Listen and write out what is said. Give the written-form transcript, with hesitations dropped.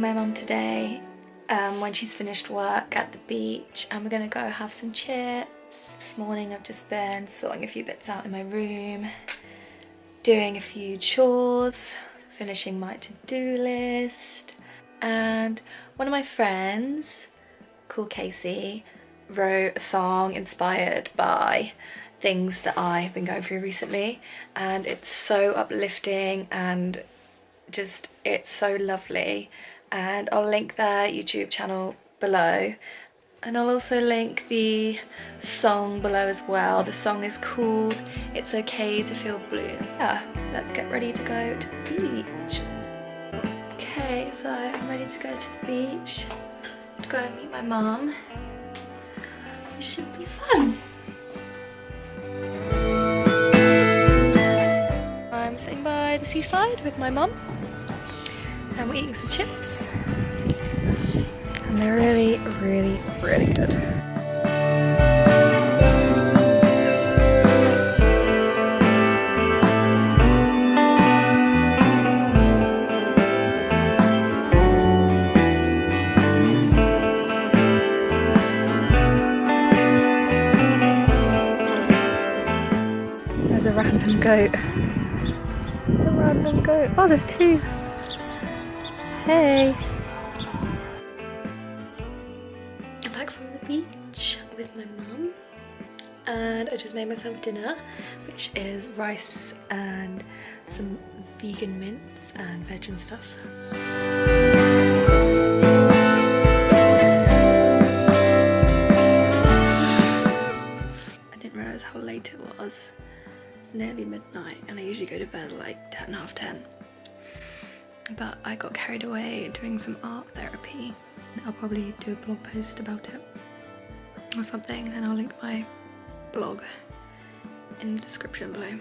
my mum today when she's finished work at the beach, and we're gonna go have some chips. This morning I've just been sorting a few bits out in my room, doing a few chores, finishing my to-do list, and one of my friends called Casey wrote a song inspired by things that I've been going through recently, and it's so uplifting and just it's so lovely, and I'll link their YouTube channel below, and I'll also link the song below as well. The song is called It's Okay to Feel Blue. Yeah, let's get ready to go to the beach. Okay, so I'm ready to go to the beach to go and meet my mum. It should be fun. I'm sitting by the seaside with my mum and we're eating some chips, and they're really, really, really good. There's a random goat. A random goat. Oh, there's two. Hey. I'm back from the beach with my mum, and I just made myself dinner, which is rice and some vegan mince and veg and stuff. I didn't realise how late it was. It's nearly midnight and I usually go to bed at like 10, half 10. But I got carried away doing some art therapy. I'll probably do a blog post about it or something, and I'll link my blog in the description below.